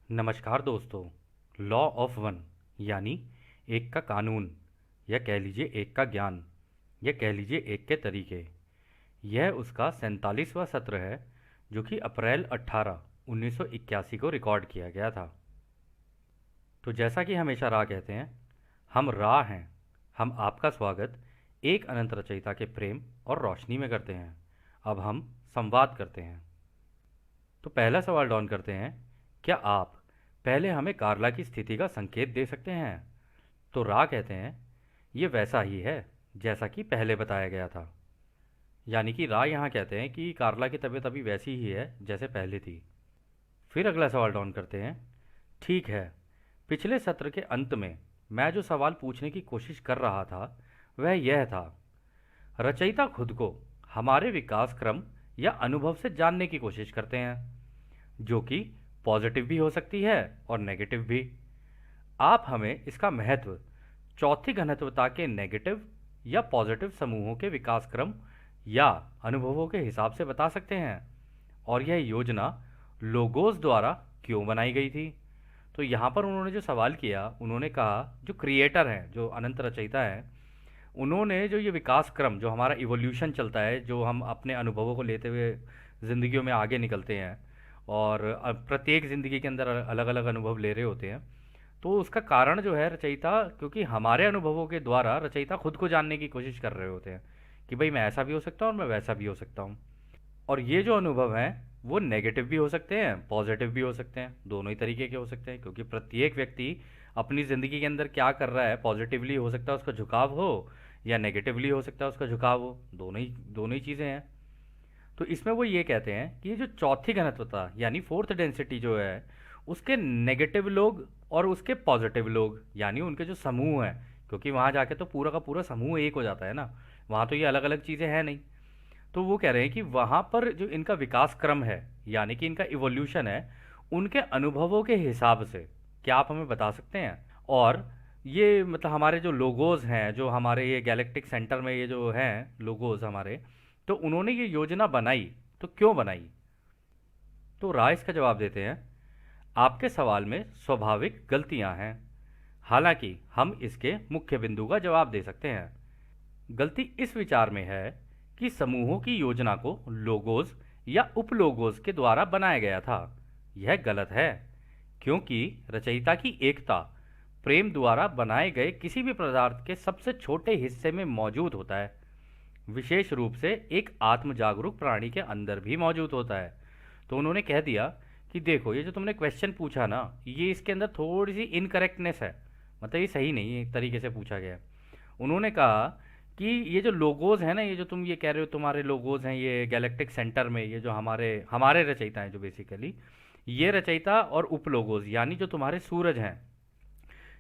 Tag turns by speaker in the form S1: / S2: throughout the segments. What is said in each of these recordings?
S1: नमस्कार दोस्तों। Law of one यानी एक का कानून, या कह लीजिए एक का ज्ञान, या कह लीजिए एक के तरीके। यह उसका 47वां सत्र है जो कि अप्रैल 18 1981 को रिकॉर्ड किया गया था। तो जैसा कि हमेशा राह कहते हैं, हम राह हैं। हम आपका स्वागत एक अनंत रचयिता के प्रेम और रोशनी में करते हैं। अब हम संवाद करते हैं। तो पहला सवाल डॉन करते हैं, क्या आप पहले हमें कार्ला की स्थिति का संकेत दे सकते हैं? तो रा कहते हैं, ये वैसा ही है जैसा कि पहले बताया गया था। यानी कि रा यहाँ कहते हैं कि कार्ला की तबीयत अभी वैसी ही है जैसे पहले थी। फिर अगला सवाल डॉन करते हैं, ठीक है, पिछले सत्र के अंत में मैं जो सवाल पूछने की कोशिश कर रहा था वह यह था, रचयिता खुद को हमारे विकास क्रम या अनुभव से जानने की कोशिश करते हैं, जो कि पॉजिटिव भी हो सकती है और नेगेटिव भी। आप हमें इसका महत्व चौथी घनत्वता के नेगेटिव या पॉजिटिव समूहों के विकास क्रम या अनुभवों के हिसाब से बता सकते हैं, और यह योजना लोगोस द्वारा क्यों बनाई गई थी? तो यहाँ पर उन्होंने जो सवाल किया, उन्होंने कहा जो क्रिएटर हैं, जो अनंत रचयिता हैं, उन्होंने जो ये विकास क्रम, जो हमारा इवोल्यूशन चलता है, जो हम अपने अनुभवों को लेते हुए ज़िंदगियों में आगे निकलते हैं, और प्रत्येक ज़िंदगी के अंदर अलग अलग अनुभव ले रहे होते हैं, तो उसका कारण जो है रचयिता, क्योंकि हमारे अनुभवों के द्वारा रचयिता खुद को जानने की कोशिश कर रहे होते हैं कि भाई मैं ऐसा भी हो सकता हूँ और मैं वैसा भी हो सकता हूँ। और ये जो अनुभव हैं वो नेगेटिव भी हो सकते हैं, पॉजिटिव भी हो सकते हैं, दोनों ही तरीके के हो सकते हैं, क्योंकि प्रत्येक व्यक्ति अपनी ज़िंदगी के अंदर क्या कर रहा है, पॉजिटिवली हो सकता है उसका झुकाव हो, या नेगेटिवली हो सकता है उसका झुकाव हो। दोनों ही चीज़ें हैं। तो इसमें वो ये कहते हैं कि ये जो चौथी घनत्वता यानी फोर्थ डेंसिटी जो है, उसके नेगेटिव लोग और उसके पॉजिटिव लोग, यानी उनके जो समूह हैं, क्योंकि वहाँ जाके तो पूरा का पूरा समूह एक हो जाता है ना, वहाँ तो ये अलग अलग चीज़ें हैं नहीं। तो वो कह रहे हैं कि वहाँ पर जो इनका विकास क्रम है, यानी कि इनका इवोल्यूशन है, उनके अनुभवों के हिसाब से क्या आप हमें बता सकते हैं? और ये मतलब हमारे जो लोगोज हैं, जो हमारे ये गैलेक्टिक सेंटर में ये जो हैं लोगोज हमारे, तो उन्होंने ये योजना बनाई तो क्यों बनाई? तो राय इसका जवाब देते हैं, आपके सवाल में स्वाभाविक गलतियां हैं, हालांकि हम इसके मुख्य बिंदु का जवाब दे सकते हैं। गलती इस विचार में है कि समूहों की योजना को लोगोस या उपलोगोस के द्वारा बनाया गया था। यह गलत है, क्योंकि रचयिता की एकता प्रेम द्वारा बनाए गए किसी भी पदार्थ के सबसे छोटे हिस्से में मौजूद होता है, विशेष रूप से एक आत्म जागरूक प्राणी के अंदर भी मौजूद होता है। तो उन्होंने कह दिया कि देखो, ये जो तुमने क्वेश्चन पूछा ना, ये इसके अंदर थोड़ी सी इनकरेक्टनेस है, मतलब ये सही नहीं है एक तरीके से पूछा गया है। उन्होंने कहा कि ये जो लोगोज है ना, ये जो तुम ये कह रहे हो तुम्हारे लोगोज हैं ये गैलेक्टिक सेंटर में, ये जो हमारे हमारे रचयिता हैं, जो बेसिकली ये रचयिता और उपलोगोज यानी जो तुम्हारे सूरज हैं,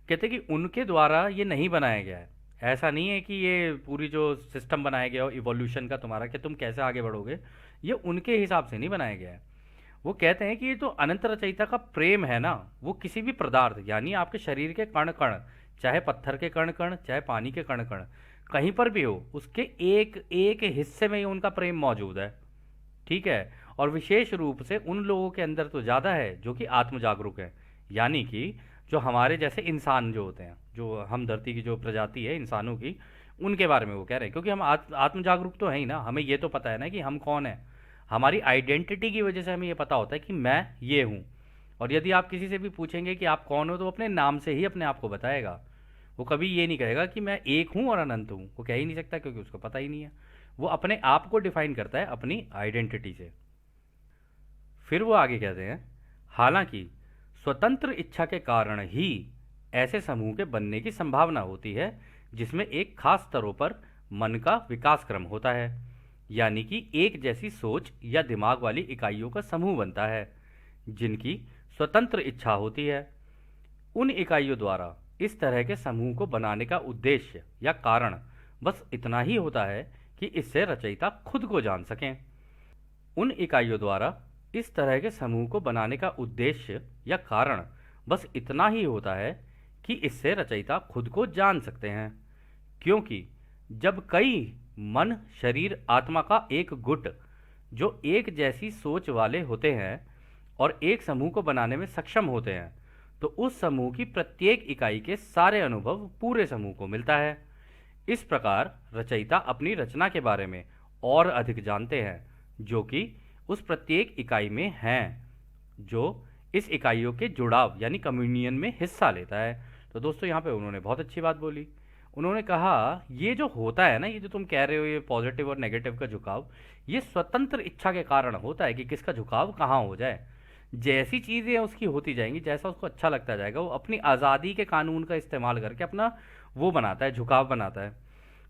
S1: कहते कि उनके द्वारा ये नहीं बनाया गया है। ऐसा नहीं है कि ये पूरी जो सिस्टम बनाया गया हो इवोल्यूशन का तुम्हारा, कि तुम कैसे आगे बढ़ोगे, ये उनके हिसाब से नहीं बनाया गया है। वो कहते हैं कि ये जो अनंत रचयिता का प्रेम है ना, वो किसी भी पदार्थ यानी आपके शरीर के कण कण, चाहे पत्थर के कण कण, चाहे पानी के कण कण, कहीं पर भी हो, उसके एक एक हिस्से में ही उनका प्रेम मौजूद है। ठीक है। और विशेष रूप से उन लोगों के अंदर तो ज़्यादा है जो कि आत्म जागरूक है, यानी कि जो हमारे जैसे इंसान जो होते हैं, जो हम धरती की जो प्रजाति है इंसानों की, उनके बारे में वो कह रहे हैं। क्योंकि हम आत्म जागरूक तो है ही ना, हमें ये तो पता है ना कि हम कौन है। हमारी आइडेंटिटी की वजह से हमें ये पता होता है कि मैं ये हूँ। और यदि आप किसी से भी पूछेंगे कि आप कौन हो, तो अपने नाम से ही अपने आप को बताएगा। वो कभी ये नहीं कहेगा कि मैं एक हूँ और अनंत हूँ, वो कह ही नहीं सकता, क्योंकि उसको पता ही नहीं है। वो अपने आप को डिफाइन करता है अपनी आइडेंटिटी से। फिर वो आगे कहते हैं, हालांकि स्वतंत्र इच्छा के कारण ही ऐसे समूह के बनने की संभावना होती है जिसमें एक खास स्तरों पर मन का विकास क्रम होता है, यानी कि एक जैसी सोच या दिमाग वाली इकाइयों का समूह बनता है जिनकी स्वतंत्र इच्छा होती है। उन इकाइयों द्वारा इस तरह के समूह को बनाने का उद्देश्य या कारण बस इतना ही होता है कि इससे रचयिता खुद को जान सकें। उन इकाइयों द्वारा इस तरह के समूह को बनाने का उद्देश्य या कारण बस इतना ही होता है कि इससे रचयिता खुद को जान सकते हैं, क्योंकि जब कई मन शरीर आत्मा का एक गुट जो एक जैसी सोच वाले होते हैं और एक समूह को बनाने में सक्षम होते हैं, तो उस समूह की प्रत्येक इकाई के सारे अनुभव पूरे समूह को मिलता है। इस प्रकार रचयिता अपनी रचना के बारे में और अधिक जानते हैं, जो कि उस प्रत्येक इकाई में हैं, जो इस इकाइयों के जुड़ाव यानी कम्युनियन में हिस्सा लेता है। तो दोस्तों यहाँ पे उन्होंने बहुत अच्छी बात बोली। उन्होंने कहा ये जो होता है ना, ये जो तुम कह रहे हो ये पॉजिटिव और नेगेटिव का झुकाव, ये स्वतंत्र इच्छा के कारण होता है कि किसका झुकाव कहाँ हो जाए। जैसी चीज़ें उसकी होती जाएंगी, जैसा उसको अच्छा लगता जाएगा, वो अपनी आज़ादी के कानून का इस्तेमाल करके अपना वो बनाता है, झुकाव बनाता है।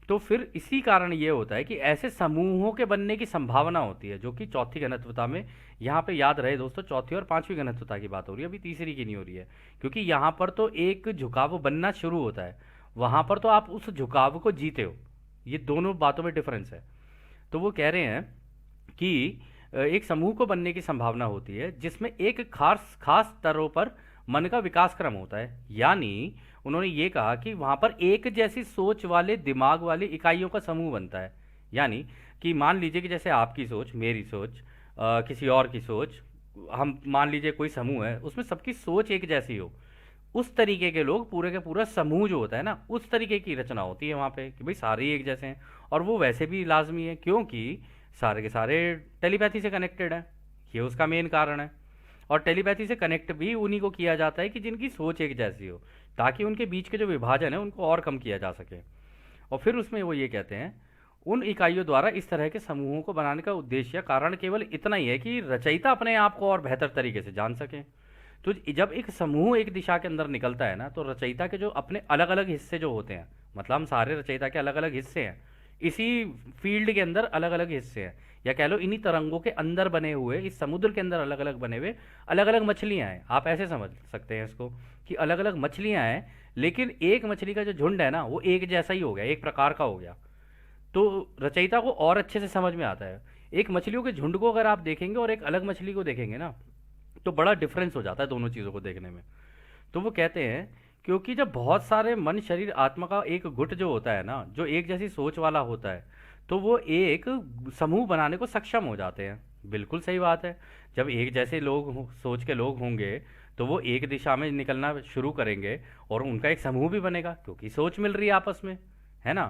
S1: तो फिर इसी कारण ये होता है कि ऐसे समूहों के बनने की संभावना होती है, जो कि चौथी घनत्वता में, यहाँ पे याद रहे दोस्तों, चौथी और पांचवी घनत्वता की बात हो रही है, अभी तीसरी की नहीं हो रही है, क्योंकि यहाँ पर तो एक झुकाव बनना शुरू होता है, वहाँ पर तो आप उस झुकाव को जीते हो। ये दोनों बातों में डिफरेंस है। तो वो कह रहे हैं कि एक समूह को बनने की संभावना होती है जिसमें एक खास खास स्तरों पर मन का विकास क्रम होता है। यानी उन्होंने ये कहा कि वहाँ पर एक जैसी सोच वाले दिमाग वाली इकाइयों का समूह बनता है। यानी कि मान लीजिए कि जैसे आपकी सोच, मेरी सोच, किसी और की सोच, हम मान लीजिए कोई समूह है, उसमें सबकी सोच एक जैसी हो, उस तरीके के लोग, पूरे का पूरा समूह जो होता है ना, उस तरीके की रचना होती है वहाँ पे कि भाई सारे ही एक जैसे हैं। और वो वैसे भी लाजमी है, क्योंकि सारे के सारे टेलीपैथी से कनेक्टेड हैं, ये उसका मेन कारण है। और टेलीपैथी से कनेक्ट भी उन्हीं को किया जाता है कि जिनकी सोच एक जैसी हो, ताकि उनके बीच के जो विभाजन है उनको और कम किया जा सके। और फिर उसमें वो ये कहते हैं, उन इकाइयों द्वारा इस तरह के समूहों को बनाने का उद्देश्य कारण केवल इतना ही है कि रचयिता अपने आप को और बेहतर तरीके से जान सके। तो जब एक समूह एक दिशा के अंदर निकलता है ना, तो रचयिता के जो अपने अलग अलग हिस्से जो होते हैं, मतलब हम सारे रचयिता के अलग अलग हिस्से हैं, इसी फील्ड के अंदर अलग अलग हिस्से हैं, या कह लो इन्हीं तरंगों के अंदर बने हुए, इस समुद्र के अंदर अलग अलग बने हुए अलग अलग मछलियां हैं। आप ऐसे समझ सकते हैं इसको कि अलग अलग मछलियां हैं, लेकिन एक मछली का जो झुंड है ना, वो एक जैसा ही हो गया, एक प्रकार का हो गया। तो रचयिता को और अच्छे से समझ में आता है। एक मछलियों के झुंड को अगर आप देखेंगे और एक अलग मछली को देखेंगे ना, तो बड़ा डिफरेंस हो जाता है दोनों चीज़ों को देखने में। तो वो कहते हैं, क्योंकि जब बहुत सारे मन शरीर आत्मा का एक गुट जो होता है ना, जो एक जैसी सोच वाला होता है, तो वो एक समूह बनाने को सक्षम हो जाते हैं। बिल्कुल सही बात है। जब एक जैसे सोच के लोग होंगे, तो वो एक दिशा में निकलना शुरू करेंगे और उनका एक समूह भी बनेगा, क्योंकि सोच मिल रही है आपस में, है ना।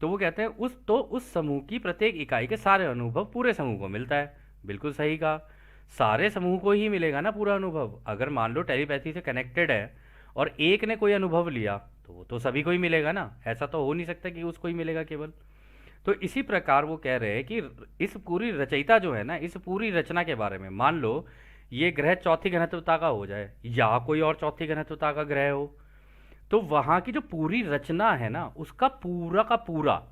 S1: तो वो कहते हैं उस समूह की प्रत्येक इकाई के सारे अनुभव पूरे समूह को मिलता है। बिल्कुल सही कहा, सारे समूह को ही मिलेगा ना पूरा अनुभव। अगर मान लो टेलीपैथी से कनेक्टेड है और एक ने कोई अनुभव लिया, तो वो तो सभी को ही मिलेगा ना, ऐसा तो हो नहीं सकता कि उसको ही मिलेगा केवल। तो इसी प्रकार वो कह रहे हैं कि इस पूरी रचयिता जो है ना, इस पूरी रचना के बारे में, मान लो ये ग्रह चौथी घनत्वता का हो जाए या कोई और चौथी घनत्वता का ग्रह हो, तो वहाँ की जो पूरी रचना है ना, उसका पूरा का पूरा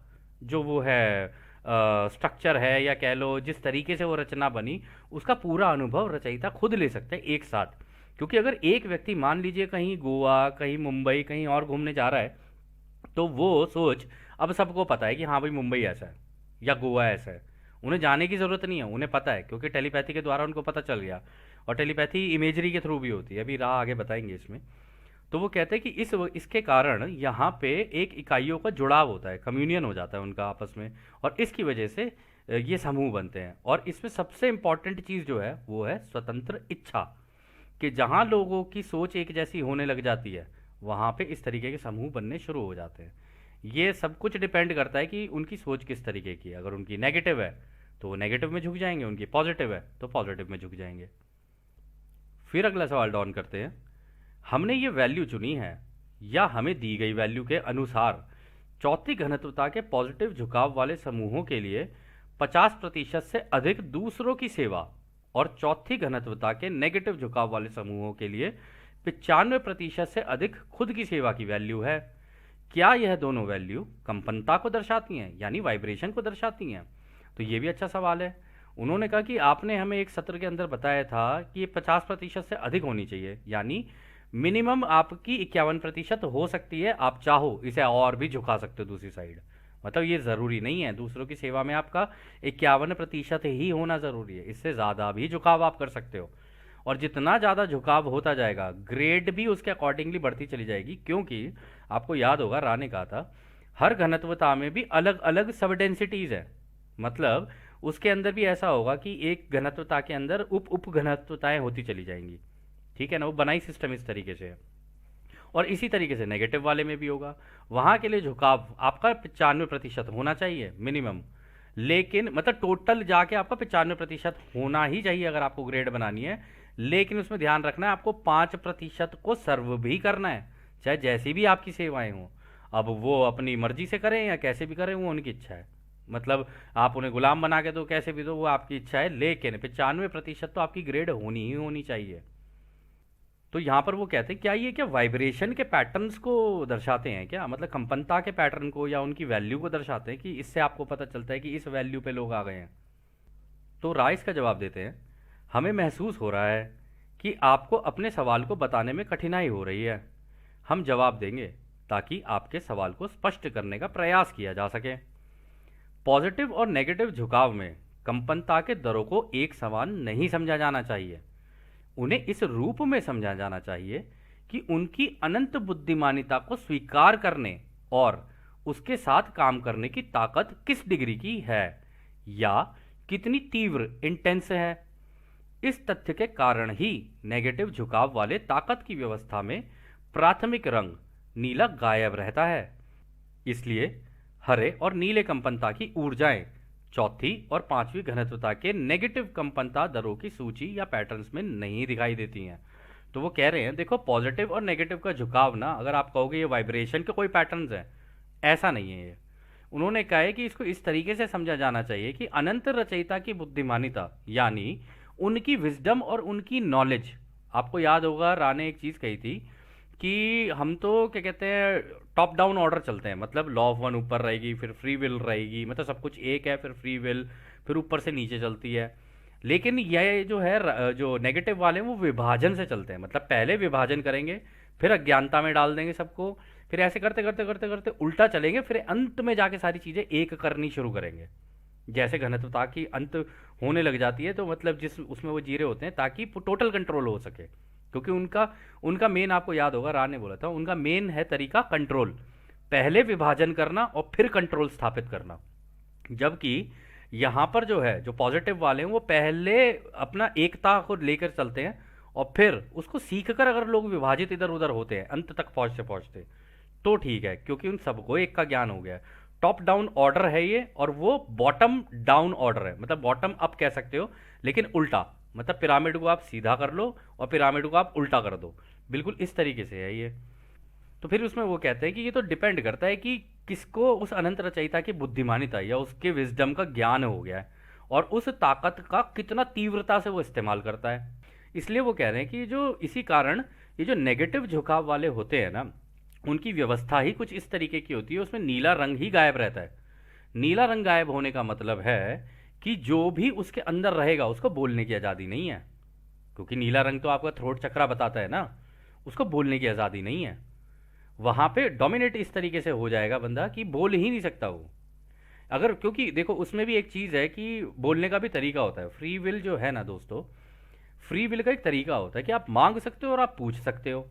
S1: जो वो है स्ट्रक्चर है, या कह लो जिस तरीके से वो रचना बनी, उसका पूरा अनुभव रचयिता खुद ले सकते हैं एक साथ। क्योंकि अगर एक व्यक्ति मान लीजिए कहीं गोवा, कहीं मुंबई, कहीं और घूमने जा रहा है, तो वो सोच, अब सबको पता है कि हाँ भाई मुंबई ऐसा है या गोवा ऐसा है, उन्हें जाने की ज़रूरत नहीं है, उन्हें पता है, क्योंकि टेलीपैथी के द्वारा उनको पता चल गया। और टेलीपैथी इमेजरी के थ्रू भी होती है, अभी राह आगे बताएंगे इसमें। तो वो कहते हैं कि इसके कारण यहाँ पे एक इकाइयों का जुड़ाव होता है, कम्युनियन हो जाता है उनका आपस में, और इसकी वजह से ये समूह बनते हैं। और इसमें सबसे इंपॉर्टेंट चीज़ जो है वो है स्वतंत्र इच्छा, कि जहाँ लोगों की सोच एक जैसी होने लग जाती है, वहाँ पे इस तरीके के समूह बनने शुरू हो जाते हैं। ये सब कुछ डिपेंड करता है कि उनकी सोच किस तरीके की है। अगर उनकी नेगेटिव है तो वो नेगेटिव में झुक जाएंगे, उनकी पॉजिटिव है तो पॉजिटिव में झुक जाएंगे। फिर अगला सवाल डाउन करते हैं, हमने ये वैल्यू चुनी है या हमें दी गई वैल्यू के अनुसार चौथी घनत्वता के पॉजिटिव झुकाव वाले समूहों के लिए 50% से अधिक दूसरों की सेवा, और चौथी घनत्वता के नेगेटिव झुकाव वाले समूहों के लिए 95% से अधिक खुद की सेवा की वैल्यू है। क्या यह दोनों वैल्यू कंपनता को दर्शाती हैं, यानी वाइब्रेशन को दर्शाती हैं? तो ये भी अच्छा सवाल है। उन्होंने कहा कि आपने हमें एक सत्र के अंदर बताया था कि ये 50% से अधिक होनी चाहिए, यानी मिनिमम आपकी 51% हो सकती है, आप चाहो इसे और भी झुका सकते हो दूसरी साइड। मतलब ये ज़रूरी नहीं है दूसरों की सेवा में आपका 51% ही होना ज़रूरी है, इससे ज़्यादा भी झुकाव आप कर सकते हो। और जितना ज़्यादा झुकाव होता जाएगा, ग्रेड भी उसके अकॉर्डिंगली बढ़ती चली जाएगी, क्योंकि आपको याद होगा रा ने कहा था हर घनत्वता में भी अलग अलग सब डेंसिटीज़ है। मतलब उसके अंदर भी ऐसा होगा कि एक घनत्वता के अंदर उप उप घनत्वताएं होती चली जाएंगी। ठीक है ना, वो बनाई सिस्टम इस तरीके से है। और इसी तरीके से नेगेटिव वाले में भी होगा। वहां के लिए झुकाव आपका 95% होना चाहिए मिनिमम, लेकिन मतलब टोटल जाके आपका 95% होना ही चाहिए अगर आपको ग्रेड बनानी है। लेकिन उसमें ध्यान रखना है आपको 5% को सर्व भी करना है, चाहे जैसी भी आपकी सेवाएं हों। अब वो अपनी मर्जी से करें या कैसे भी करें, वो उनकी इच्छा है। मतलब आप उन्हें गुलाम बना के दो, कैसे भी दो, वो आपकी इच्छा है, लेकिन 95% तो आपकी ग्रेड होनी ही होनी चाहिए। तो यहाँ पर वो कहते हैं क्या ये क्या वाइब्रेशन के पैटर्न्स को दर्शाते हैं क्या, मतलब कंपनता के पैटर्न को या उनकी वैल्यू को दर्शाते हैं कि इससे आपको पता चलता है कि इस वैल्यू पे लोग आ गए हैं। तो राइस का जवाब देते हैं, हमें महसूस हो रहा है कि आपको अपने सवाल को बताने में कठिनाई हो रही है। हम जवाब देंगे ताकि आपके सवाल को स्पष्ट करने का प्रयास किया जा सके। पॉजिटिव और नेगेटिव झुकाव में कंपनता के दरों को एक समान नहीं समझा जाना चाहिए। उन्हें इस रूप में समझा जाना चाहिए कि उनकी अनंत बुद्धिमानिता को स्वीकार करने और उसके साथ काम करने की ताकत किस डिग्री की है या कितनी तीव्र इंटेंस है। इस तथ्य के कारण ही नेगेटिव झुकाव वाले ताकत की व्यवस्था में प्राथमिक रंग नीला गायब रहता है। इसलिए हरे और नीले कंपनता की ऊर्जाएं चौथी और पांचवी घनत्वता के नेगेटिव कंपनता दरों की सूची या पैटर्न्स में नहीं दिखाई देती हैं। तो वो कह रहे हैं देखो, पॉजिटिव और नेगेटिव का झुकाव ना, अगर आप कहोगे ये वाइब्रेशन के कोई पैटर्न्स हैं, ऐसा नहीं है ये। उन्होंने कहा है कि इसको इस तरीके से समझा जाना चाहिए कि अनंत रचयिता की बुद्धिमानिता यानी उनकी विजडम और उनकी नॉलेज। आपको याद होगा रा ने एक चीज़ कही थी कि हम तो क्या कहते हैं टॉप डाउन ऑर्डर चलते हैं, मतलब लॉ ऑफ वन ऊपर रहेगी, फिर फ्री विल रहेगी, मतलब सब कुछ एक है, फिर फ्री विल, फिर ऊपर से नीचे चलती है। लेकिन यह जो है जो नेगेटिव वाले हैं वो विभाजन से चलते हैं, मतलब पहले विभाजन करेंगे, फिर अज्ञानता में डाल देंगे सबको, फिर ऐसे करते करते करते करते उल्टा चलेंगे, फिर अंत में जाके सारी चीज़ें एक करनी शुरू करेंगे। जैसे घनत्वता की अंत होने लग जाती है तो मतलब जिस उसमें वो जी रहे होते हैं ताकि टोटल कंट्रोल हो सके, क्योंकि उनका उनका मेन, आपको याद होगा रा ने बोला था, उनका मेन है तरीका कंट्रोल, पहले विभाजन करना और फिर कंट्रोल स्थापित करना। जबकि यहाँ पर जो है जो पॉजिटिव वाले हैं वो पहले अपना एकता को लेकर चलते हैं और फिर उसको सीख कर अगर लोग विभाजित इधर उधर होते हैं अंत तक पहुँचते पहुँचते तो ठीक है, क्योंकि उन सबको एक का ज्ञान हो गया है। टॉप डाउन ऑर्डर है ये, और वो बॉटम डाउन ऑर्डर है, मतलब बॉटम अप कह सकते हो लेकिन उल्टा, मतलब पिरामिड को आप सीधा कर लो और पिरामिड को आप उल्टा कर दो, बिल्कुल इस तरीके से है ये। तो फिर उसमें वो कहते हैं कि ये तो डिपेंड करता है कि किसको उस अनंत रचयिता की बुद्धिमानिता या उसके विजडम का ज्ञान हो गया है और उस ताकत का कितना तीव्रता से वो इस्तेमाल करता है। इसलिए वो कह रहे हैं कि जो इसी कारण ये जो नेगेटिव झुकाव वाले होते हैं ना, उनकी व्यवस्था ही कुछ इस तरीके की होती है, उसमें नीला रंग ही गायब रहता है। नीला रंग गायब होने का मतलब है कि जो भी उसके अंदर रहेगा उसको बोलने की आज़ादी नहीं है, क्योंकि नीला रंग तो आपका थ्रोट चक्रा बताता है ना, उसको बोलने की आज़ादी नहीं है। वहां पे डोमिनेट इस तरीके से हो जाएगा बंदा कि बोल ही नहीं सकता वो। अगर क्योंकि देखो उसमें भी एक चीज़ है कि बोलने का भी तरीका होता है। फ्री विल जो है ना दोस्तों, फ्री विल का एक तरीका होता है कि आप मांग सकते हो और आप पूछ सकते हो,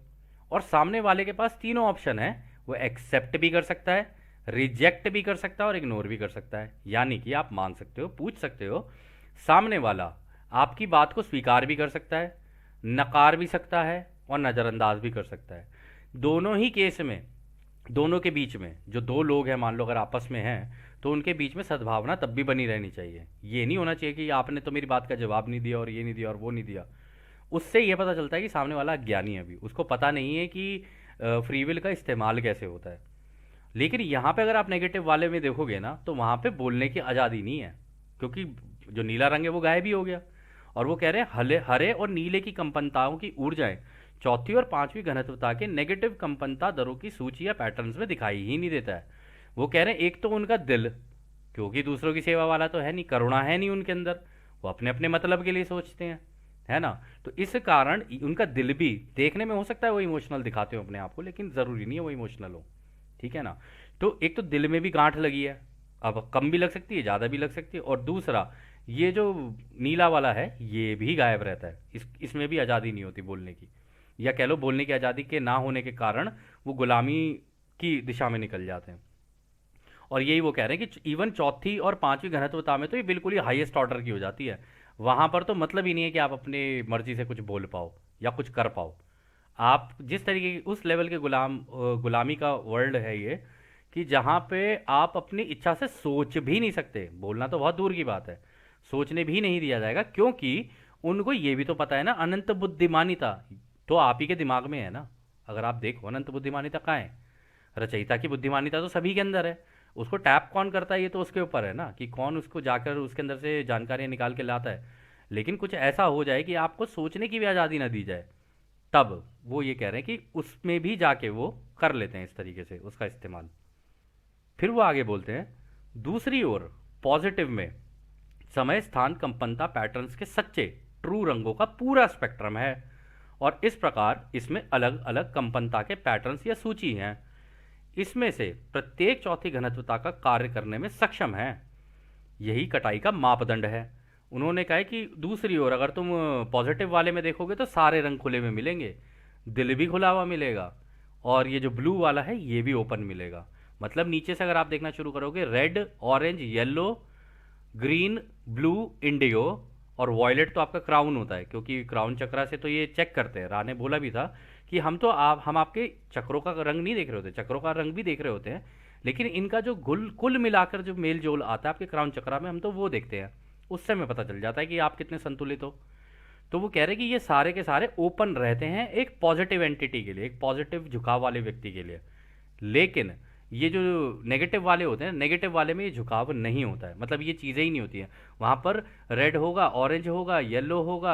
S1: और सामने वाले के पास तीनों ऑप्शन है, वो एक्सेप्ट भी कर सकता है, रिजेक्ट भी कर सकता है और इग्नोर भी कर सकता है। यानी कि आप मांग सकते हो, पूछ सकते हो, सामने वाला आपकी बात को स्वीकार भी कर सकता है, नकार भी सकता है और नज़रअंदाज भी कर सकता है। दोनों ही केस में, दोनों के बीच में जो दो लोग हैं मान लो अगर आपस में हैं, तो उनके बीच में सद्भावना तब भी बनी रहनी चाहिए। ये नहीं होना चाहिए कि आपने तो मेरी बात का जवाब नहीं दिया और ये नहीं दिया और वो नहीं दिया। उससे ये पता चलता है कि सामने वाला अज्ञानी है, अभी उसको पता नहीं है कि फ्री विल का इस्तेमाल कैसे होता है। लेकिन यहाँ पे अगर आप नेगेटिव वाले में देखोगे ना, तो वहाँ पे बोलने की आज़ादी नहीं है, क्योंकि जो नीला रंग है वो गायब ही हो गया। और वो कह रहे हैं हरे हरे और नीले की कंपनताओं की ऊर्जाएं चौथी और पांचवी घनत्वता के नेगेटिव कंपनता दरों की सूची या पैटर्न्स में दिखाई ही नहीं देता है। वो कह रहे हैं एक तो उनका दिल, क्योंकि दूसरों की सेवा वाला तो है नहीं, करुणा है नहीं उनके अंदर, वो अपने अपने मतलब के लिए सोचते हैं, है ना। तो इस कारण उनका दिल भी देखने में हो सकता है वो इमोशनल दिखाते हो अपने आप को, लेकिन ज़रूरी नहीं है वो इमोशनल हो, ठीक है ना। तो एक तो दिल में भी गांठ लगी है, अब कम भी लग सकती है ज़्यादा भी लग सकती है, और दूसरा ये जो नीला वाला है ये भी गायब रहता है, इसमें भी आज़ादी नहीं होती बोलने की, या कह लो बोलने की आज़ादी के ना होने के कारण वो गुलामी की दिशा में निकल जाते हैं। और यही वो कह रहे हैं कि इवन चौथी और पांचवी घनत्वता में तो ये बिल्कुल ही हाईएस्ट ऑर्डर की हो जाती है। वहां पर तो मतलब ही नहीं है कि आप अपनी मर्जी से कुछ बोल पाओ या कुछ कर पाओ। आप जिस तरीके की उस लेवल के गुलामी का वर्ल्ड है ये, कि जहाँ पे आप अपनी इच्छा से सोच भी नहीं सकते, बोलना तो बहुत दूर की बात है, सोचने भी नहीं दिया जाएगा, क्योंकि उनको ये भी तो पता है ना, अनंत बुद्धिमानिता तो आप ही के दिमाग में है ना। अगर आप देखो अनंत बुद्धिमानिता कहाँ है, रचयिता की बुद्धिमानिता तो सभी के अंदर है। उसको टैप कौन करता है ये तो उसके ऊपर है ना, कि कौन उसको जाकर उसके अंदर से जानकारियां निकाल के लाता है। लेकिन कुछ ऐसा हो जाए कि आपको सोचने की भी आज़ादी ना दी जाए, तब वो ये कह रहे हैं कि उसमें भी जाके वो कर लेते हैं इस तरीके से उसका इस्तेमाल। फिर वो आगे बोलते हैं, दूसरी ओर पॉजिटिव में समय स्थान कंपनता पैटर्न्स के सच्चे ट्रू रंगों का पूरा स्पेक्ट्रम है, और इस प्रकार इसमें अलग अलग कंपनता के पैटर्न्स या सूची हैं। इसमें से प्रत्येक चौथी घनत्वता का कार्य करने में सक्षम है। यही कटाई का मापदंड है। उन्होंने कहा है कि दूसरी ओर अगर तुम पॉजिटिव वाले में देखोगे तो सारे रंग खुले में मिलेंगे, दिल भी खुला हुआ मिलेगा, और ये जो ब्लू वाला है ये भी ओपन मिलेगा। मतलब नीचे से अगर आप देखना शुरू करोगे, red, orange, yellow, green, blue, Indigo और वॉयलेट तो आपका क्राउन होता है, क्योंकि क्राउन चक्रा से तो ये चेक करते हैं। रा ने बोला भी था कि हम आपके चक्रों का रंग नहीं देख रहे होते, चक्रों का रंग भी देख रहे होते हैं, लेकिन इनका जो कुल मिलाकर जो मेल जोल आता है आपके क्राउन चक्रा में, हम तो वो देखते हैं। उससे हमें पता चल जाता है कि आप कितने संतुलित हो। तो वो कह रहे हैं कि ये सारे के सारे ओपन रहते हैं एक पॉजिटिव एंटिटी के लिए, एक पॉजिटिव झुकाव वाले व्यक्ति के लिए। लेकिन ये जो नेगेटिव वाले होते हैं, नेगेटिव वाले में ये झुकाव नहीं होता है, मतलब ये चीज़ें ही नहीं होती हैं। वहाँ पर रेड होगा, ऑरेंज होगा, येलो होगा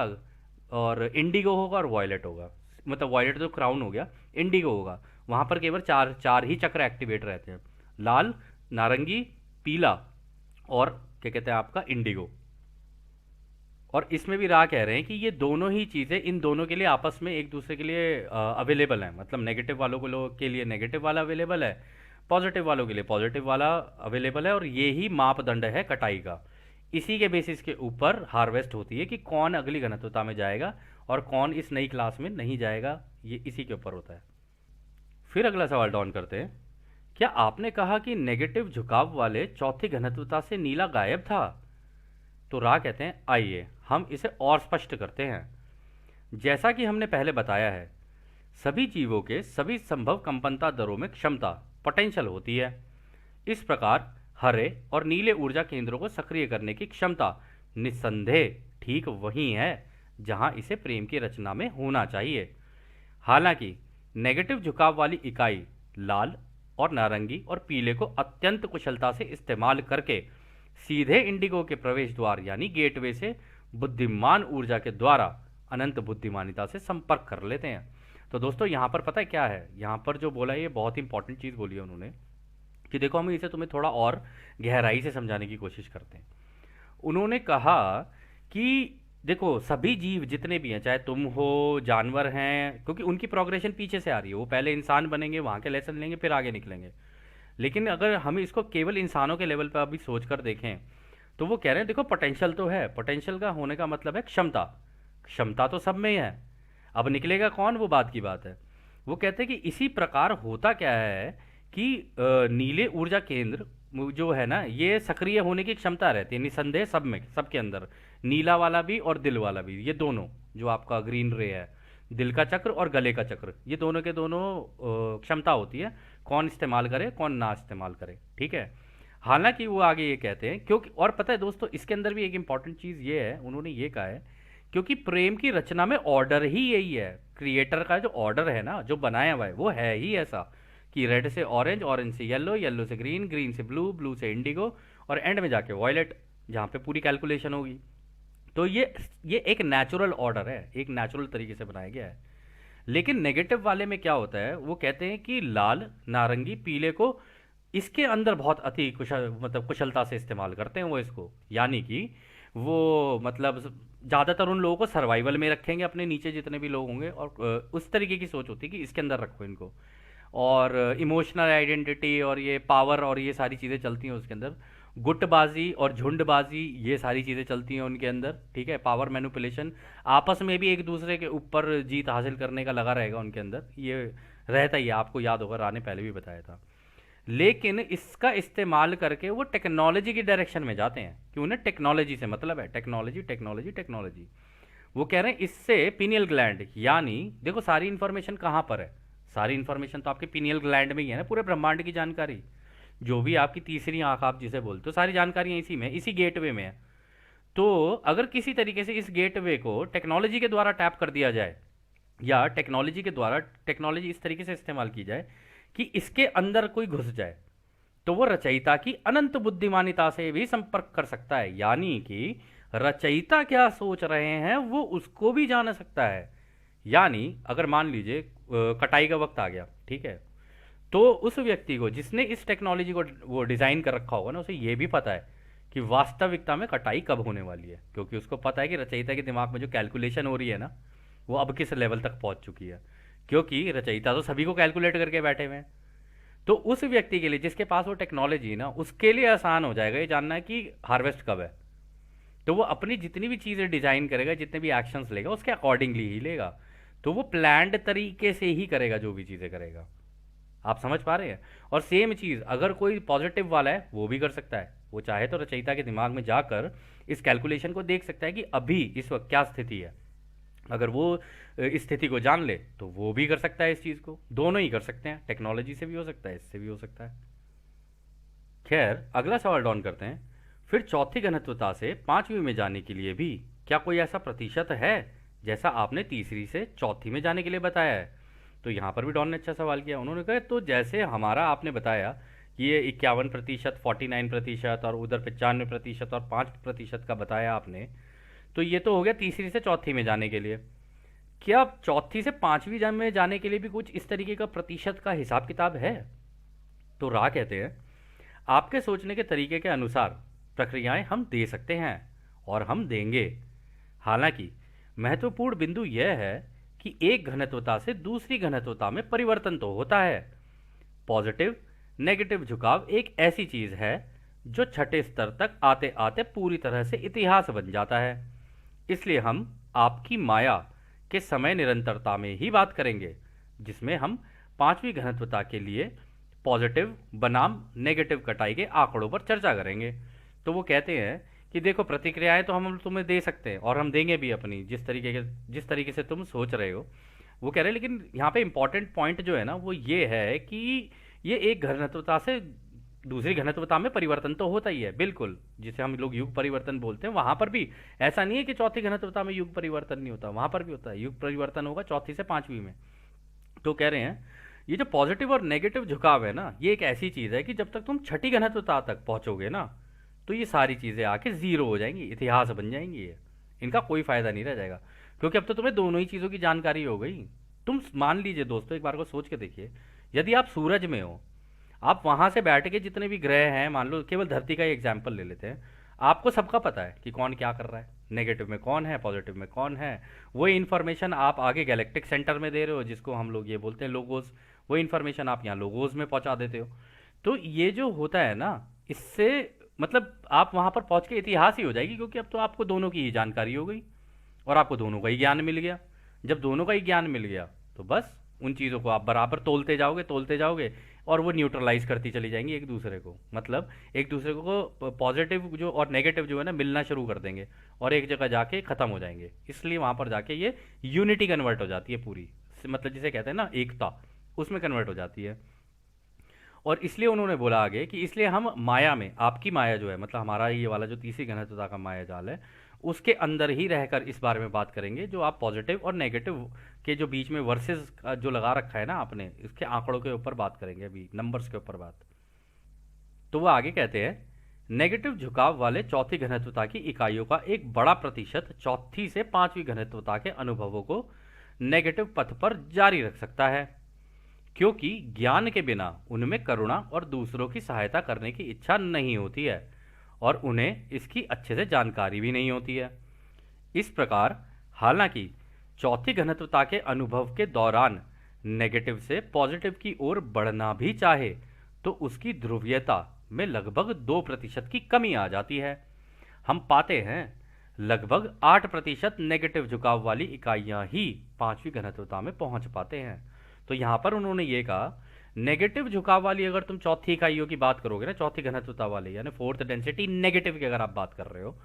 S1: और इंडिगो होगा और वॉयलेट होगा। मतलब वॉयलेट तो क्राउन हो गया, इंडिगो होगा। वहाँ पर केवल चार चार ही चक्र एक्टिवेट रहते हैं, लाल, नारंगी, पीला और क्या कहते हैं आपका इंडिगो। और इसमें भी राह कह रहे हैं कि ये दोनों ही चीज़ें इन दोनों के लिए आपस में एक दूसरे के लिए अवेलेबल हैं। मतलब नेगेटिव वालों को लोग के लिए नेगेटिव वाला अवेलेबल है, पॉजिटिव वालों के लिए पॉजिटिव वाला अवेलेबल है, और ये ही मापदंड है कटाई का। इसी के बेसिस के ऊपर हार्वेस्ट होती है कि कौन अगली घनत्वता में जाएगा और कौन इस नई क्लास में नहीं जाएगा, ये इसी के ऊपर होता है। फिर अगला सवाल डाउन करते हैं, क्या आपने कहा कि नेगेटिव झुकाव वाले चौथी घनत्वता से नीला गायब था? तो रा कहते हैं, आइए हम इसे और स्पष्ट करते हैं। जैसा कि हमने पहले बताया है, सभी जीवों के सभी संभव कंपनता दरों में क्षमता पोटेंशियल होती है। इस प्रकार हरे और नीले ऊर्जा केंद्रों को सक्रिय करने की क्षमता निस्संदेह ठीक वही है जहां इसे प्रेम की रचना में होना चाहिए। हालांकि नेगेटिव झुकाव वाली इकाई लाल और नारंगी और पीले को अत्यंत कुशलता से इस्तेमाल करके सीधे इंडिगो के प्रवेश द्वार यानी गेटवे से बुद्धिमान ऊर्जा के द्वारा अनंत बुद्धिमानिता से संपर्क कर लेते हैं। तो दोस्तों यहाँ पर पता है क्या है, यहाँ पर जो बोला है ये बहुत इंपॉर्टेंट चीज़ बोली है उन्होंने, कि देखो हम इसे तुम्हें थोड़ा और गहराई से समझाने की कोशिश करते हैं। उन्होंने कहा कि देखो सभी जीव जितने भी हैं, चाहे तुम हो, जानवर हैं, क्योंकि उनकी प्रोग्रेशन पीछे से आ रही है, वो पहले इंसान बनेंगे, वहाँ के लेसन लेंगे, फिर आगे निकलेंगे। लेकिन अगर हम इसको केवल इंसानों के लेवल पर अभी सोच कर देखें, तो वो कह रहे हैं देखो पोटेंशियल तो है, पोटेंशियल का होने का मतलब है क्षमता। क्षमता तो सब में ही है, अब निकलेगा कौन वो बात की बात है। वो कहते हैं कि इसी प्रकार होता क्या है कि नीले ऊर्जा केंद्र जो है ना, ये सक्रिय होने की क्षमता रहती है निसंदेह सब में, सबके अंदर, नीला वाला भी और दिल वाला भी, ये दोनों जो आपका ग्रीन रे है, दिल का चक्र और गले का चक्र, ये दोनों के दोनों क्षमता होती है, कौन इस्तेमाल करे कौन ना इस्तेमाल करे, ठीक है। हालांकि वो आगे ये कहते हैं, क्योंकि और पता है दोस्तों इसके अंदर भी एक इंपॉर्टेंट चीज़ ये है, उन्होंने ये कहा है क्योंकि प्रेम की रचना में ऑर्डर ही यही है, क्रिएटर का जो ऑर्डर है ना, जो बनाया हुआ है वो है ही ऐसा कि रेड से ऑरेंज, ऑरेंज से येलो, येलो से ग्रीन, ग्रीन से ब्लू, ब्लू से इंडिगो और एंड में जाके वॉयलेट, जहाँ पे पूरी कैलकुलेशन होगी। तो ये एक नेचुरल ऑर्डर है, एक नेचुरल तरीके से बनाया गया है। लेकिन नेगेटिव वाले में क्या होता है, वो कहते हैं कि लाल, नारंगी, पीले को इसके अंदर बहुत अति कुशल, मतलब कुशलता से इस्तेमाल करते हैं वो इसको, यानी कि वो मतलब ज़्यादातर उन लोगों को सर्वाइवल में रखेंगे, अपने नीचे जितने भी लोग होंगे, और उस तरीके की सोच होती है कि इसके अंदर रखो इनको। और इमोशनल आइडेंटिटी और ये पावर और ये सारी चीज़ें चलती हैं उसके अंदर, गुटबाजी और झुंडबाजी ये सारी चीज़ें चलती हैं उनके अंदर, ठीक है। पावर मैनिपुलेशन, आपस में भी एक दूसरे के ऊपर जीत हासिल करने का लगा रहेगा उनके अंदर, ये रहता ही है, आपको याद होगा रा ने पहले भी बताया था। लेकिन इसका इस्तेमाल करके वो टेक्नोलॉजी की डायरेक्शन में जाते हैं कि उन्हें टेक्नोलॉजी से मतलब है, टेक्नोलॉजी टेक्नोलॉजी टेक्नोलॉजी। वो कह रहे हैं इससे पीनियल ग्लैंड, यानी देखो सारी इंफॉर्मेशन कहाँ पर है, सारी इंफॉर्मेशन तो आपके पीनियल ग्लैंड में ही है ना, पूरे ब्रह्मांड की जानकारी, जो भी आपकी तीसरी आंख आप जिसे बोलते हो, सारी जानकारी इसी में, इसी गेटवे में है। तो अगर किसी तरीके से इस गेटवे को टेक्नोलॉजी के द्वारा टैप कर दिया जाए, या टेक्नोलॉजी के द्वारा टेक्नोलॉजी इस तरीके से इस्तेमाल की जाए कि इसके अंदर कोई घुस जाए, तो वो रचयिता की अनंत बुद्धिमानिता से भी संपर्क कर सकता है, यानी कि रचयिता क्या सोच रहे हैं वो उसको भी जान सकता है। यानी अगर मान लीजिए कटाई का वक्त आ गया, ठीक है, तो उस व्यक्ति को जिसने इस टेक्नोलॉजी को वो डिज़ाइन कर रखा होगा ना, उसे ये भी पता है कि वास्तविकता में कटाई कब होने वाली है, क्योंकि उसको पता है कि रचयिता के दिमाग में जो कैलकुलेशन हो रही है ना, वो अब किस लेवल तक पहुंच चुकी है, क्योंकि रचयिता तो सभी को कैलकुलेट करके बैठे हुए हैं। तो उस व्यक्ति के लिए जिसके पास वो टेक्नोलॉजी है ना, उसके लिए आसान हो जाएगा ये जानना है कि हार्वेस्ट कब है। तो वो अपनी जितनी भी चीज़ें डिज़ाइन करेगा, जितने भी एक्शंस लेगा, उसके अकॉर्डिंगली ही लेगा। तो वो प्लान्ड तरीके से ही करेगा जो भी चीज़ें करेगा। आप समझ पा रहे हैं? और सेम चीज़ अगर कोई पॉजिटिव वाला है वो भी कर सकता है, वो चाहे तो रचयिता के दिमाग में जाकर इस कैलकुलेशन को देख सकता है कि अभी इस वक्त क्या स्थिति है। अगर वो इस स्थिति को जान ले तो वो भी कर सकता है इस चीज़ को, दोनों ही कर सकते हैं, टेक्नोलॉजी से भी हो सकता है, इससे भी हो सकता है। खैर अगला सवाल डॉन करते हैं, फिर चौथी घनत्वता से पांचवी में जाने के लिए भी क्या कोई ऐसा प्रतिशत है जैसा आपने तीसरी से चौथी में जाने के लिए बताया है? तो यहाँ पर भी डॉन ने अच्छा सवाल किया। उन्होंने कहा तो जैसे हमारा आपने बताया कि ये 51%, 49% और उधर 95% और 5% का बताया आपने, तो ये तो हो गया तीसरी से चौथी में जाने के लिए। क्या चौथी से पांचवी में जाने के लिए भी कुछ इस तरीके का प्रतिशत का हिसाब किताब है? तो राह कहते हैं, आपके सोचने के तरीके के अनुसार प्रक्रियाएं हम दे सकते हैं और हम देंगे। हालांकि महत्वपूर्ण बिंदु यह है कि एक घनत्वता से दूसरी घनत्वता में परिवर्तन तो होता है। पॉजिटिव नेगेटिव झुकाव एक ऐसी चीज है जो छठे स्तर तक आते आते पूरी तरह से इतिहास बन जाता है। इसलिए हम आपकी माया के समय निरंतरता में ही बात करेंगे, जिसमें हम पांचवी घनत्वता के लिए पॉजिटिव बनाम नेगेटिव कटाई के आंकड़ों पर चर्चा करेंगे। तो वो कहते हैं कि देखो प्रतिक्रियाएं तो हम तुम्हें दे सकते हैं और हम देंगे भी अपनी जिस तरीके से तुम सोच रहे हो। वो कह रहे हैं लेकिन यहाँ पे इंपॉर्टेंट पॉइंट जो है ना वो ये है कि ये एक घनत्वता से दूसरी घनत्वता में परिवर्तन तो होता ही है, बिल्कुल, जिसे हम लोग युग परिवर्तन बोलते हैं। वहां पर भी ऐसा नहीं है कि चौथी घनत्वता में युग परिवर्तन नहीं होता, वहां पर भी होता है, युग परिवर्तन होगा चौथी से पांचवी में। तो कह रहे हैं ये जो पॉजिटिव और नेगेटिव झुकाव है ना, ये एक ऐसी चीज है कि जब तक तुम छठी घनत्वता तक पहुंचोगे ना, तो ये सारी चीजें आके जीरो हो जाएंगी, इतिहास बन जाएंगी, ये इनका कोई फायदा नहीं रह जाएगा, क्योंकि अब तो तुम्हें दोनों ही चीजों की जानकारी हो गई। तुम मान लीजिए दोस्तों, एक बार को सोच के देखिए, यदि आप सूरज में हो, आप वहां से बैठ के जितने भी ग्रह हैं, मान लो केवल धरती का ही एग्जाम्पल ले लेते हैं, आपको सबका पता है कि कौन क्या कर रहा है, नेगेटिव में कौन है, पॉजिटिव में कौन है। वही इन्फॉर्मेशन आप आगे गैलेक्टिक सेंटर में दे रहे हो, जिसको हम लोग ये बोलते हैं लोगोस, वही इन्फॉर्मेशन आप यहाँ लोगोस में पहुंचा देते हो। तो ये जो होता है ना, इससे मतलब आप वहां पर पहुंच के इतिहास ही हो जाएगी, क्योंकि अब तो आपको दोनों की ही जानकारी हो गई और आपको दोनों का ही ज्ञान मिल गया। जब दोनों का ही ज्ञान मिल गया तो बस उन चीज़ों को आप बराबर तोलते जाओगे और वो न्यूट्रलाइज करती चली जाएंगी एक दूसरे को, मतलब एक दूसरे को पॉजिटिव जो और नेगेटिव जो है ना मिलना शुरू कर देंगे और एक जगह जाके ख़त्म हो जाएंगे। इसलिए वहाँ पर जाके ये यूनिटी कन्वर्ट हो जाती है पूरी, मतलब जिसे कहते हैं ना एकता, उसमें कन्वर्ट हो जाती है। और इसलिए उन्होंने बोला आगे कि इसलिए हम माया में, आपकी माया जो है मतलब हमारा ये वाला जो तीसरी घनत्वता का माया जाल है, उसके अंदर ही रहकर इस बारे में बात करेंगे, जो आप पॉजिटिव और नेगेटिव के जो बीच में वर्सेस जो लगा रखा है ना आपने, इसके आंकड़ों के ऊपर बात करेंगे, अभी नंबर्स के ऊपर बात। तो वो आगे कहते हैं, नेगेटिव झुकाव वाले चौथी घनत्वता की इकाइयों का एक बड़ा प्रतिशत चौथी से पांचवी घनत्वता के अनुभवों को नेगेटिव पथ पर जारी रख सकता है, क्योंकि ज्ञान के बिना उनमें करुणा और दूसरों की सहायता करने की इच्छा नहीं होती है और उन्हें इसकी अच्छे से जानकारी भी नहीं होती है। इस प्रकार हालांकि चौथी घनत्वता के अनुभव के दौरान नेगेटिव से पॉजिटिव की ओर बढ़ना भी चाहे तो उसकी ध्रुवीयता में लगभग 2% की कमी आ जाती है। हम पाते हैं लगभग 8% नेगेटिव झुकाव वाली इकाइयां ही पांचवी घनत्वता में पहुंच पाते हैं। तो यहां पर उन्होंने ये कहा नेगेटिव झुकाव वाली अगर तुम चौथी इकाइयों की बात करोगे ना, चौथी घनत्वता वाले यानी फोर्थ डेंसिटी नेगेटिव की अगर आप बात कर रहे हो,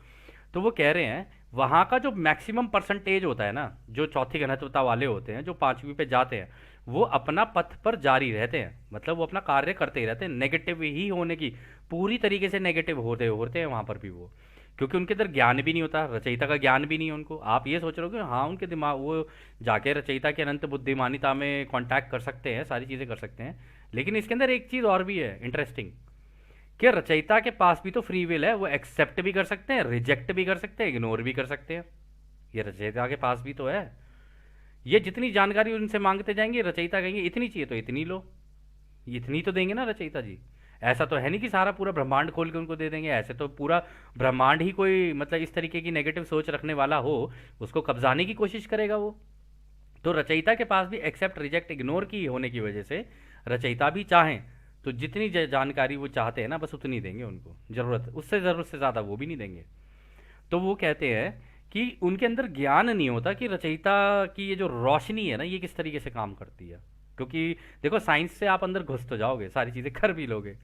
S1: तो वो कह रहे हैं वहाँ का जो मैक्सिमम परसेंटेज होता है ना, जो चौथी घनत्वता वाले होते हैं जो पांचवी पे जाते हैं, वो अपना पथ पर जारी रहते हैं, मतलब वो अपना कार्य करते ही रहते हैं, नेगेटिव ही होने की पूरी तरीके से नेगेटिव होते होते हैं वहाँ पर भी वो, क्योंकि उनके अंदर ज्ञान भी नहीं होता, रचयिता का ज्ञान भी नहीं है उनको। आप ये सोच रहे हो कि हाँ उनके दिमाग वो जाके रचयिता की अनंत बुद्धिमानिता में कांटेक्ट कर सकते हैं, सारी चीज़ें कर सकते हैं, लेकिन इसके अंदर एक चीज़ और भी है इंटरेस्टिंग, कि रचयिता के पास भी तो फ्री विल है, वो एक्सेप्ट भी कर सकते हैं, रिजेक्ट भी कर सकते हैं, इग्नोर भी कर सकते हैं। ये रचयिता के पास भी तो है। ये जितनी जानकारी उनसे मांगते जाएंगे रचयिता कहेंगे इतनी चाहिए तो इतनी लो, इतनी तो देंगे ना रचयिता जी। ऐसा तो है नहीं कि सारा पूरा ब्रह्मांड खोल के उनको दे देंगे, ऐसे तो पूरा ब्रह्मांड ही कोई मतलब इस तरीके की नेगेटिव सोच रखने वाला हो उसको कब्जाने की कोशिश करेगा वो। तो रचयिता के पास भी एक्सेप्ट रिजेक्ट इग्नोर की होने की वजह से रचयिता भी चाहें तो जितनी जानकारी वो चाहते हैं ना बस उतनी देंगे उनको, ज़रूरत से ज़्यादा वो भी नहीं देंगे। तो वो कहते हैं कि उनके अंदर ज्ञान नहीं होता कि रचयिता की ये जो रोशनी है ना ये किस तरीके से काम करती है, क्योंकि देखो साइंस से आप अंदर घुस तो जाओगे, सारी चीज़ें कर भी लोगे,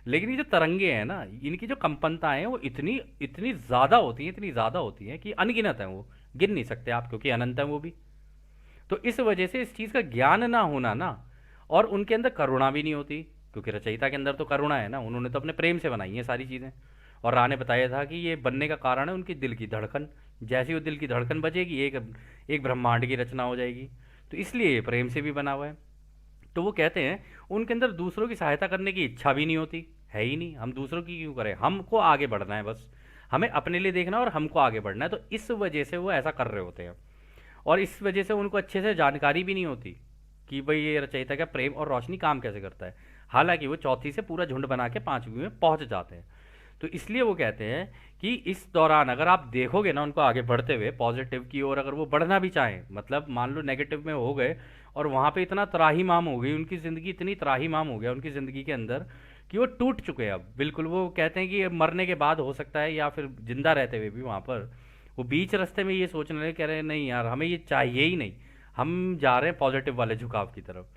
S1: लेकिन ये जो तरंगे हैं ना इनकी जो कंपनताएं हैं वो इतनी इतनी ज़्यादा होती हैं, इतनी ज़्यादा होती हैं कि अनगिनत हैं, वो गिन नहीं सकते आप, क्योंकि अनंत है वो भी। तो इस वजह से इस चीज़ का ज्ञान ना होना ना, और उनके अंदर करुणा भी नहीं होती, क्योंकि रचयिता के अंदर तो करुणा है ना, उन्होंने तो अपने प्रेम से बनाई है सारी चीज़ें। और राह ने बताया था कि ये बनने का कारण है उनकी दिल की धड़कन, जैसे वो दिल की धड़कन बजेगी एक एक ब्रह्मांड की रचना हो जाएगी, तो इसलिए ये प्रेम से भी बना हुआ है। तो वो कहते हैं उनके अंदर दूसरों की सहायता करने की इच्छा भी नहीं होती, है ही नहीं, हम दूसरों की क्यों करें, हमको आगे बढ़ना है बस, हमें अपने लिए देखना और हमको आगे बढ़ना है, तो इस वजह से वो ऐसा कर रहे होते हैं। और इस वजह से उनको अच्छे से जानकारी भी नहीं होती कि भाई ये रचयिता का प्रेम और रोशनी काम कैसे करता है, हालांकि वो चौथी से पूरा झुंड बना के पांचवी में पहुंच जाते हैं। तो इसलिए वो कहते हैं कि इस दौरान अगर आप देखोगे ना उनको आगे बढ़ते हुए पॉजिटिव की ओर, अगर वो बढ़ना भी चाहें, मतलब मान लो नेगेटिव में हो गए और वहाँ पे इतना त्राहीमाम हो गई उनकी ज़िंदगी, इतनी त्राहीमाम हो गया उनकी ज़िंदगी के अंदर कि वो टूट चुके हैं अब बिल्कुल। वो कहते हैं कि अब मरने के बाद हो सकता है या फिर जिंदा रहते हुए भी वहाँ पर वो बीच रास्ते में ये सोचने लगे, कह रहे हैं नहीं यार हमें ये चाहिए ही नहीं, हम जा रहे हैं पॉजिटिव वाले झुकाव की तरफ।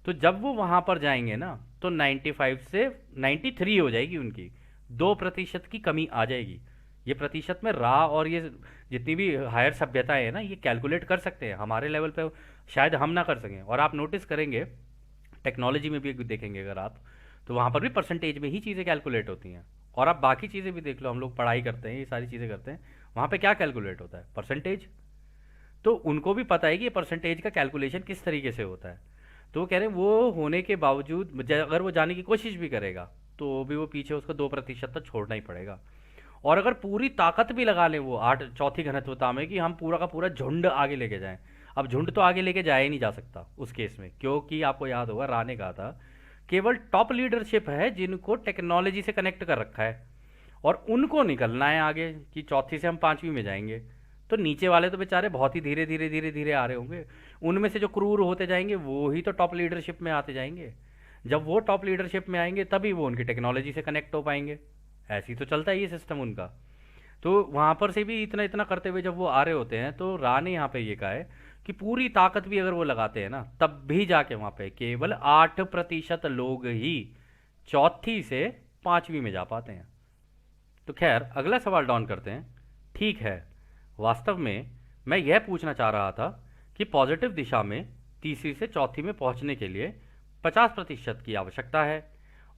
S1: तो जब वो वहाँ पर जाएंगे ना तो 95 से 93 हो जाएगी उनकी, 2% की कमी आ जाएगी। ये प्रतिशत में राह और ये जितनी भी हायर सभ्यताएं हैं ना ये कैलकुलेट कर सकते हैं, हमारे लेवल पे शायद हम ना कर सकें। और आप नोटिस करेंगे टेक्नोलॉजी में भी देखेंगे अगर आप, तो वहाँ पर भी परसेंटेज में ही चीज़ें कैलकुलेट होती हैं। और आप बाकी चीज़ें भी देख लो, हम लोग पढ़ाई करते हैं ये सारी चीज़ें करते हैं, वहाँ पे क्या कैलकुलेट होता है, परसेंटेज। तो उनको भी पता है कि ये परसेंटेज का कैलकुलेशन किस तरीके से होता है। तो वो कह रहे हैं वो होने के बावजूद अगर वो जाने की कोशिश भी करेगा तो भी वो पीछे उसको 2% तक छोड़ना ही पड़ेगा। और अगर पूरी ताकत भी लगा लें वो आठ चौथी घनत्वता में कि हम पूरा का पूरा झुंड आगे लेके जाएं, अब झुंड तो आगे लेके जाया ही नहीं जा सकता उस केस में, क्योंकि आपको याद होगा राह ने कहा था केवल टॉप लीडरशिप है जिनको टेक्नोलॉजी से कनेक्ट कर रखा है और उनको निकलना है आगे कि चौथी से हम पांचवी में जाएंगे। तो नीचे वाले तो बेचारे बहुत ही धीरे धीरे धीरे धीरे आ रहे होंगे, उनमें से जो क्रूर होते जाएंगे वो ही तो टॉप लीडरशिप में आते जाएंगे। जब वो टॉप लीडरशिप में आएंगे तभी वो उनकी टेक्नोलॉजी से कनेक्ट हो पाएंगे। ऐसी तो चलता है ये सिस्टम उनका। तो वहाँ पर से भी इतना इतना करते हुए जब वो आ रहे होते हैं तो राह ने यहाँ पे ये कहा है कि पूरी ताकत भी अगर वो लगाते हैं ना तब भी जाके वहाँ पे केवल 8% लोग ही चौथी से पांचवी में जा पाते हैं। तो खैर अगला सवाल डाउन करते हैं। ठीक है, वास्तव में मैं यह पूछना चाह रहा था कि पॉजिटिव दिशा में तीसरी से चौथी में पहुंचने के लिए 50% की आवश्यकता है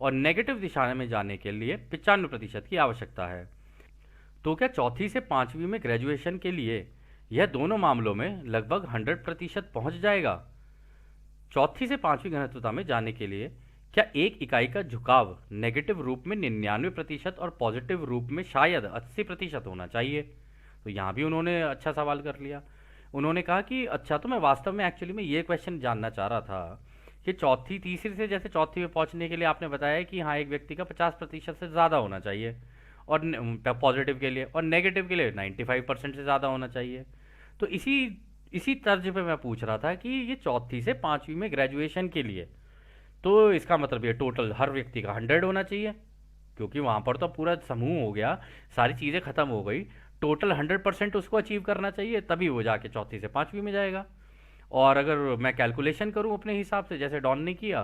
S1: और नेगेटिव दिशा में जाने के लिए 95% की आवश्यकता है। तो क्या चौथी से पांचवी में ग्रेजुएशन के लिए यह दोनों मामलों में लगभग 100% पहुंच जाएगा? चौथी से पांचवी घनत्वता में जाने के लिए क्या एक इकाई का झुकाव नेगेटिव रूप में 99% और पॉजिटिव रूप में शायद 80% होना चाहिए? तो यहाँ भी उन्होंने अच्छा सवाल कर लिया। उन्होंने कहा कि अच्छा, तो मैं वास्तव में एक्चुअली में ये क्वेश्चन जानना चाह रहा था कि चौथी तीसरी से जैसे चौथी में पहुँचने के लिए आपने बताया कि हाँ एक व्यक्ति का 50% से ज़्यादा होना चाहिए और पॉजिटिव के लिए, और नेगेटिव के लिए 95% से ज़्यादा होना चाहिए। तो इसी इसी तर्ज पे मैं पूछ रहा था कि ये चौथी से पांचवी में ग्रेजुएशन के लिए तो इसका मतलब ये टोटल हर व्यक्ति का 100 होना चाहिए, क्योंकि वहाँ पर तो पूरा समूह हो गया, सारी चीज़ें ख़त्म हो गई, टोटल 100% उसको अचीव करना चाहिए तभी वो जाके चौथी से पांचवी में जाएगा। और अगर मैं कैलकुलेशन करूँ अपने हिसाब से जैसे डॉन ने किया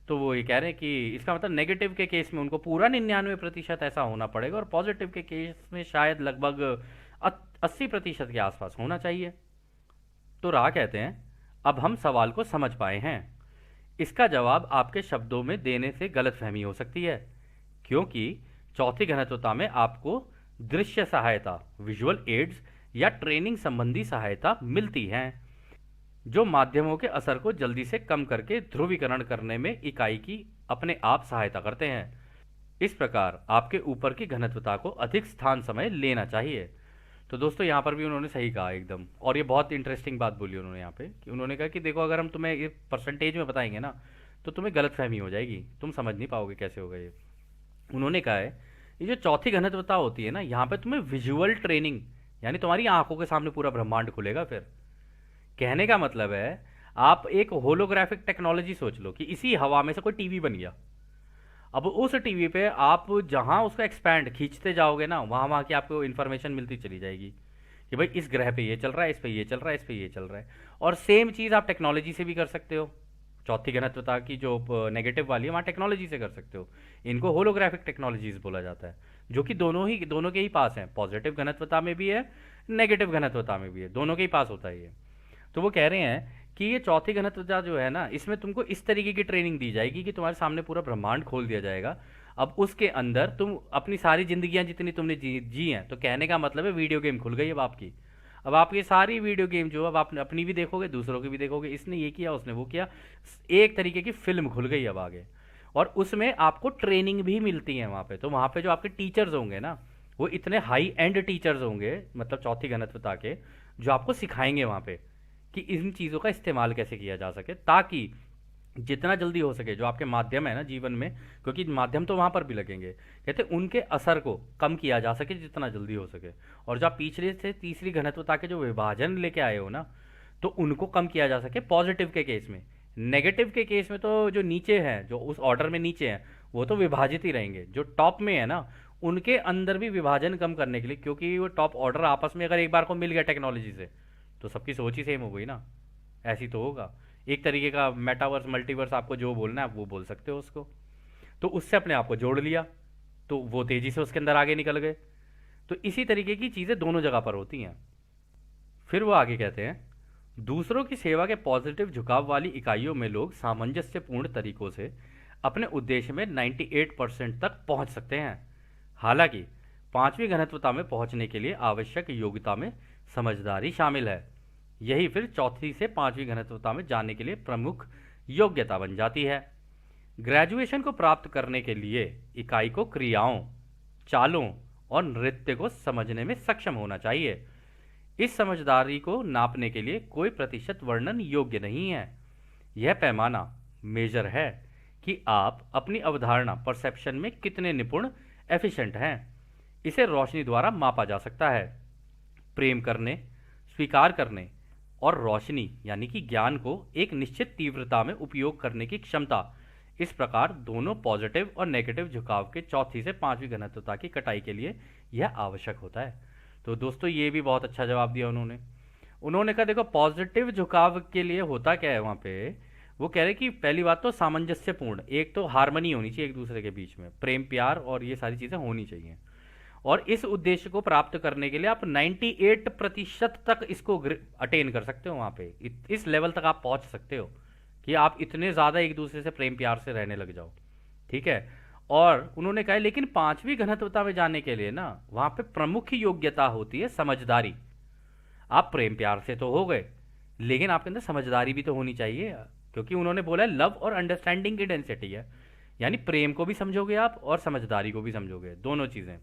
S1: तो वो ये कह रहे हैं कि इसका मतलब नेगेटिव के केस में उनको पूरा 99% ऐसा होना पड़ेगा और पॉजिटिव के केस में शायद लगभग 80% के आसपास होना चाहिए। तो राह कहते हैं, अब हम सवाल को समझ पाए हैं। इसका जवाब आपके शब्दों में देने से गलतफहमी हो सकती है, क्योंकि चौथी घनत्वता में आपको दृश्य सहायता, विजुअल एड्स या ट्रेनिंग संबंधी सहायता मिलती है, जो माध्यमों के असर को जल्दी से कम करके ध्रुवीकरण करने में इकाई की अपने आप सहायता करते हैं। इस प्रकार आपके ऊपर की घनत्वता को अधिक स्थान समय लेना चाहिए। तो दोस्तों यहाँ पर भी उन्होंने सही कहा एकदम, और ये बहुत इंटरेस्टिंग बात बोली उन्होंने यहाँ पे कि उन्होंने कहा कि देखो, अगर हम तुम्हें ये परसेंटेज में बताएंगे ना तो तुम्हें गलतफहमी हो जाएगी, तुम समझ नहीं पाओगे कैसे होगा ये। उन्होंने कहा है, ये जो चौथी घनत्वता होती है ना, यहाँ पे तुम्हें विजुअल ट्रेनिंग, यानी तुम्हारी आंखों के सामने पूरा ब्रह्मांड खुलेगा। फिर कहने का मतलब है, आप एक होलोग्राफिक टेक्नोलॉजी सोच लो कि इसी हवा में से कोई टीवी बन गया। अब उस टीवी पे आप जहां उसको एक्सपैंड खींचते जाओगे ना, वहां वहां की आपको इन्फॉर्मेशन मिलती चली जाएगी कि भाई इस ग्रह पे ये चल रहा है, इस पे ये चल रहा है, इस पे ये चल रहा है। और सेम चीज़ आप टेक्नोलॉजी से भी कर सकते हो। चौथी घनत्वता की जो नेगेटिव वाली है, वहाँ टेक्नोलॉजी से कर सकते हो। इनको होलोग्राफिक टेक्नोलॉजीज बोला जाता है, जो कि दोनों के ही पास हैं। पॉजिटिव घनत्वता में भी है, नेगेटिव घनत्वता में भी है, दोनों के ही पास होता है ये। तो वो कह रहे हैं कि ये चौथी घनत्वता जो है ना, इसमें तुमको इस तरीके की ट्रेनिंग दी जाएगी कि तुम्हारे सामने पूरा ब्रह्मांड खोल दिया जाएगा। अब उसके अंदर तुम अपनी सारी जिंदगियां जितनी तुमने जी हैं, तो कहने का मतलब है वीडियो गेम खुल गई अब आपकी। अब आप ये सारी वीडियो गेम जो अब आप अपनी भी देखोगे, दूसरों की भी देखोगे, इसने ये किया, उसने वो किया, एक तरीके की फिल्म खुल गई अब आगे। और उसमें आपको ट्रेनिंग भी मिलती है वहाँ पे। तो वहाँ पे जो आपके टीचर्स होंगे ना, वो इतने हाई एंड टीचर्स होंगे, मतलब चौथी घनत्वता के, जो आपको सिखाएंगे वहाँ पे कि इन चीज़ों का इस्तेमाल कैसे किया जा सके, ताकि जितना जल्दी हो सके जो आपके माध्यम है ना जीवन में, क्योंकि माध्यम तो वहाँ पर भी लगेंगे, कहते उनके असर को कम किया जा सके जितना जल्दी हो सके। और जो आप पिछले से तीसरी घनत्वता के जो विभाजन लेके आए हो ना, तो उनको कम किया जा सके पॉजिटिव के केस में। नेगेटिव के केस में तो जो नीचे हैं, जो उस ऑर्डर में नीचे हैं, वो तो विभाजित ही रहेंगे। जो टॉप में है ना, उनके अंदर भी विभाजन कम करने के लिए, क्योंकि वो टॉप ऑर्डर आपस में अगर एक बार को मिल गया टेक्नोलॉजी से, तो सबकी सोच ही सेम हो गई ना, ऐसी तो होगा। एक तरीके का मेटावर्स मल्टीवर्स, आपको जो बोलना है आप वो बोल सकते हो उसको। तो उससे अपने आप को जोड़ लिया, तो वो तेजी से उसके अंदर आगे निकल गए। तो इसी तरीके की चीज़ें दोनों जगह पर होती हैं। फिर वो आगे कहते हैं, दूसरों की सेवा के पॉजिटिव झुकाव वाली इकाइयों में लोग सामंजस्यपूर्ण तरीकों से अपने उद्देश्य में 98% तक पहुंच सकते हैं। हालांकि पांचवी घनत्वता में पहुंचने के लिए आवश्यक योग्यता में समझदारी शामिल है। यही फिर चौथी से पांचवी घनत्वता में जाने के लिए प्रमुख योग्यता बन जाती है। ग्रेजुएशन को प्राप्त करने के लिए इकाई को क्रियाओं, चालों और नृत्य को समझने में सक्षम होना चाहिए। इस समझदारी को नापने के लिए कोई प्रतिशत वर्णन योग्य नहीं है। यह पैमाना, मेजर है कि आप अपनी अवधारणा, परसेप्शन में कितने निपुण, एफिशिएंट हैं। इसे रोशनी द्वारा मापा जा सकता है। प्रेम करने, स्वीकार करने और रोशनी यानी कि ज्ञान को एक निश्चित तीव्रता में उपयोग करने की क्षमता, इस प्रकार दोनों पॉजिटिव और नेगेटिव झुकाव के चौथी से पांचवी घनत्वता की कटाई के लिए यह आवश्यक होता है। तो दोस्तों ये भी बहुत अच्छा जवाब दिया उन्होंने कहा, देखो पॉजिटिव झुकाव के लिए होता क्या है वहाँ पे। वो कह रहे कि पहली बात तो सामंजस्यपूर्ण, एक तो हार्मनी होनी चाहिए एक दूसरे के बीच में, प्रेम प्यार और ये सारी चीज़ें होनी चाहिए। और इस उद्देश्य को प्राप्त करने के लिए आप 98% तक इसको अटेन कर सकते हो। वहाँ पे इस लेवल तक आप पहुँच सकते हो कि आप इतने ज़्यादा एक दूसरे से प्रेम प्यार से रहने लग जाओ, ठीक है। और उन्होंने कहा लेकिन पांचवी घनत्वता में जाने के लिए ना, वहाँ पे प्रमुख योग्यता होती है समझदारी। आप प्रेम प्यार से तो हो गए, लेकिन आपके अंदर समझदारी भी तो होनी चाहिए, क्योंकि उन्होंने बोला है लव और अंडरस्टैंडिंग की डेंसिटी है, यानी प्रेम को भी समझोगे आप और समझदारी को भी समझोगे, दोनों चीज़ें।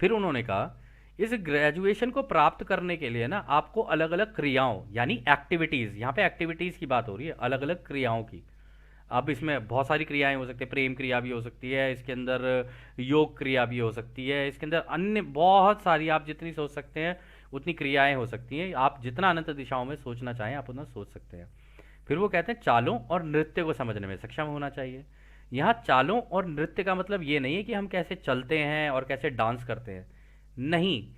S1: फिर उन्होंने कहा इस ग्रेजुएशन को प्राप्त करने के लिए ना आपको अलग अलग क्रियाओं यानी एक्टिविटीज़, यहाँ पे एक्टिविटीज़ की बात हो रही है, अलग अलग क्रियाओं की। अब इसमें बहुत सारी क्रियाएं हो सकती है, प्रेम क्रिया भी हो सकती है, इसके अंदर योग क्रिया भी हो सकती है, इसके अंदर अन्य बहुत सारी, आप जितनी सोच सकते हैं उतनी क्रियाएं हो सकती हैं। आप जितना अनंत दिशाओं में सोचना चाहें आप उतना सोच सकते हैं। फिर वो कहते हैं चालों और नृत्य को समझने में सक्षम होना चाहिए। यहाँ चालों और नृत्य का मतलब ये नहीं है कि हम कैसे चलते हैं और कैसे डांस करते हैं, नहीं,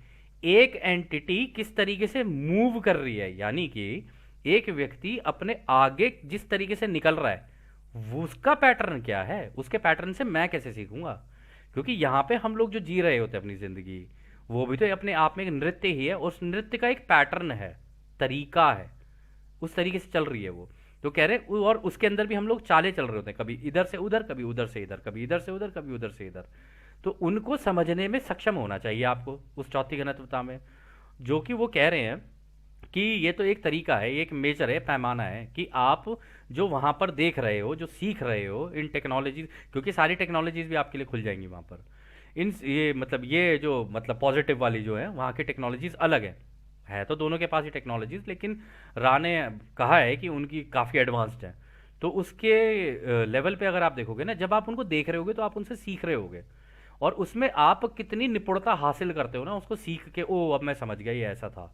S1: एक एंटिटी किस तरीके से मूव कर रही है, यानी कि एक व्यक्ति अपने आगे जिस तरीके से निकल रहा है वो उसका पैटर्न क्या है, उसके पैटर्न से मैं कैसे सीखूंगा? क्योंकि यहाँ पे हम लोग जो जी रहे होते हैं अपनी ज़िंदगी, वो भी तो अपने आप में एक नृत्य ही है, उस नृत्य का एक पैटर्न है, तरीका है, उस तरीके से चल रही है वो। तो कह रहे और उसके अंदर भी हम लोग चाले चल रहे होते हैं, कभी इधर से उधर, कभी उधर से इधर, कभी इधर से उधर, कभी उधर से इधर। तो उनको समझने में सक्षम होना चाहिए आपको उस चौथी घनत्वता में। जो कि वो कह रहे हैं कि ये तो एक तरीका है, ये एक मेजर है, पैमाना है कि आप जो वहाँ पर देख रहे हो, जो सीख रहे हो इन टेक्नोलॉजीज, क्योंकि सारी टेक्नोलॉजीज भी आपके लिए खुल जाएंगी वहाँ पर। इन ये मतलब ये जो मतलब पॉजिटिव वाली जो है वहाँ की टेक्नोलॉजीज अलग है तो दोनों के पास ही टेक्नोलॉजीज, लेकिन रा ने कहा है कि उनकी काफ़ी एडवांस्ड है। तो उसके लेवल पे अगर आप देखोगे ना, जब आप उनको देख रहे होगे तो आप उनसे सीख रहे होगे, और उसमें आप कितनी निपुणता हासिल करते हो ना उसको सीख के, ओ अब मैं समझ गया ये ऐसा था,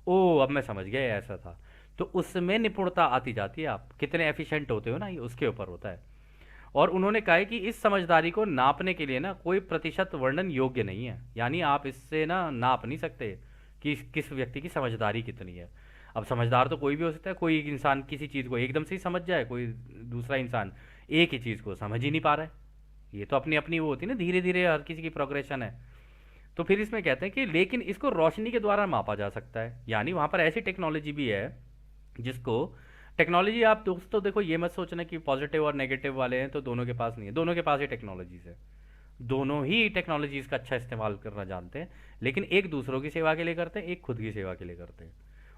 S1: ओ अब मैं समझ गया ये ऐसा था। तो उसमें निपुणता आती जाती है, आप कितने एफिशिएंट होते हो ना, ये उसके ऊपर होता है। और उन्होंने कहा है कि इस समझदारी को नापने के लिए ना कोई प्रतिशत वर्णन योग्य नहीं है, यानी आप इससे ना नाप नहीं सकते कि किस व्यक्ति की समझदारी कितनी है। अब समझदार तो कोई भी हो सकता है, कोई एक इंसान किसी चीज़ को एकदम से ही समझ जाए, कोई दूसरा इंसान एक ही चीज़ को समझ ही नहीं पा रहा है। ये तो अपनी अपनी वो होती है ना, धीरे धीरे हर किसी की प्रोग्रेशन है। तो फिर इसमें कहते हैं कि लेकिन इसको रोशनी के द्वारा मापा जा सकता है, यानी वहाँ पर ऐसी टेक्नोलॉजी भी है जिसको, टेक्नोलॉजी आप दोस्तों देखो ये मत सोचना कि पॉजिटिव और नेगेटिव वाले हैं तो दोनों के पास नहीं है, दोनों के पास ही टेक्नोलॉजीज है। दोनों ही टेक्नोलॉजीज का अच्छा इस्तेमाल करना जानते हैं, लेकिन एक दूसरों की सेवा के लिए करते हैं, एक खुद की सेवा के लिए करते हैं,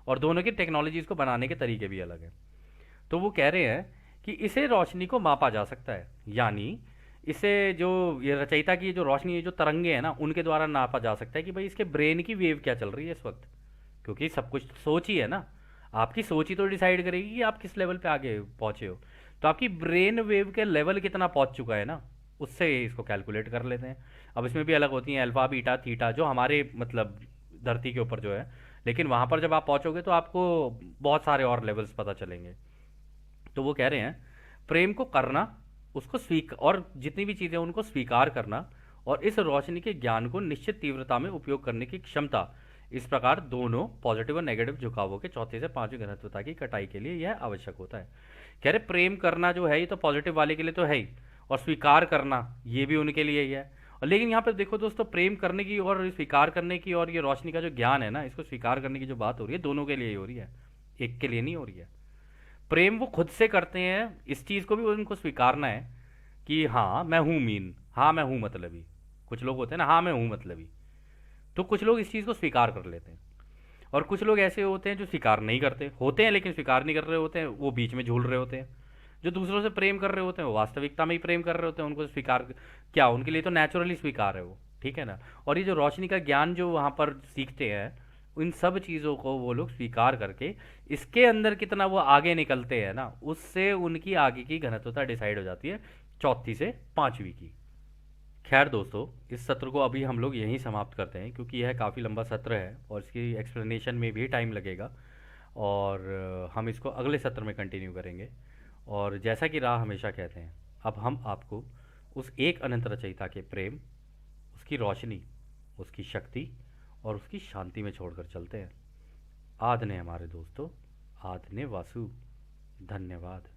S1: और दोनों की टेक्नोलॉजीज को बनाने के तरीके भी अलग हैं। तो वो कह रहे हैं कि इसे रोशनी को मापा जा सकता है, यानी इसे जो ये रचयिता की जो रोशनी है, जो तरंगे हैं ना, उनके द्वारा नापा जा सकता है कि भाई इसके ब्रेन की वेव क्या चल रही है इस वक्त। क्योंकि सब कुछ सोच ही है ना, आपकी सोच ही तो डिसाइड करेगी कि आप किस लेवल पे आगे पहुंचे हो। तो आपकी ब्रेन वेव के लेवल कितना पहुंच चुका है ना, उससे इसको कैलकुलेट कर लेते हैं। अब इसमें भी अलग होती हैं अल्फा बीटा थीटा, जो हमारे मतलब धरती के ऊपर जो है, लेकिन वहां पर जब आप पहुंचोगे तो आपको बहुत सारे और लेवल्स पता चलेंगे। तो वो कह रहे हैं प्रेम को करना, उसको और जितनी भी चीज़ें उनको स्वीकार करना, और इस रोशनी के ज्ञान को निश्चित तीव्रता में उपयोग करने की क्षमता, इस प्रकार दोनों पॉजिटिव और नेगेटिव झुकावों के चौथे से पांचवें घनत्वता की कटाई के लिए यह आवश्यक होता है। कह रहे प्रेम करना जो है ये तो पॉजिटिव वाले के लिए तो है ही, और स्वीकार करना ये भी उनके लिए ही है। और लेकिन यहाँ पर देखो दोस्तों, प्रेम करने की और स्वीकार करने की और ये रोशनी का जो ज्ञान है ना, इसको स्वीकार करने की जो बात हो रही है, दोनों के लिए ही हो रही है, एक के लिए नहीं हो रही है। प्रेम वो खुद से करते हैं, इस चीज़ को भी उनको स्वीकारना है कि हाँ मैं हूँ मीन, हाँ मैं हूँ मतलबी। कुछ लोग होते हैं ना, हाँ मैं हूँ मतलबी। तो कुछ लोग इस चीज़ को स्वीकार कर लेते हैं, और कुछ लोग ऐसे होते हैं जो स्वीकार नहीं करते होते हैं, लेकिन स्वीकार नहीं कर रहे होते हैं, वो बीच में झूल रहे होते हैं। जो दूसरों से प्रेम कर रहे होते हैं वो वास्तविकता में ही प्रेम कर रहे होते हैं, उनको स्वीकार क्या, उनके लिए तो नेचुरली स्वीकार है वो, ठीक है ना। और ये जो रोशनी का ज्ञान जो वहाँ पर सीखते हैं, इन सब चीज़ों को वो लोग स्वीकार करके इसके अंदर कितना वो आगे निकलते हैं ना, उससे उनकी आगे की घनत्वता डिसाइड हो जाती है, चौथी से पांचवी की। खैर दोस्तों, इस सत्र को अभी हम लोग यहीं समाप्त करते हैं, क्योंकि यह काफ़ी लंबा सत्र है और इसकी एक्सप्लेनेशन में भी टाइम लगेगा, और हम इसको अगले सत्र में कंटिन्यू करेंगे। और जैसा कि राह हमेशा कहते हैं, अब हम आपको उस एक अनंत रचयिता के प्रेम, उसकी रोशनी, उसकी शक्ति और उसकी शांति में छोड़कर चलते हैं। आद ने हमारे दोस्तों, आद ने वासु। धन्यवाद।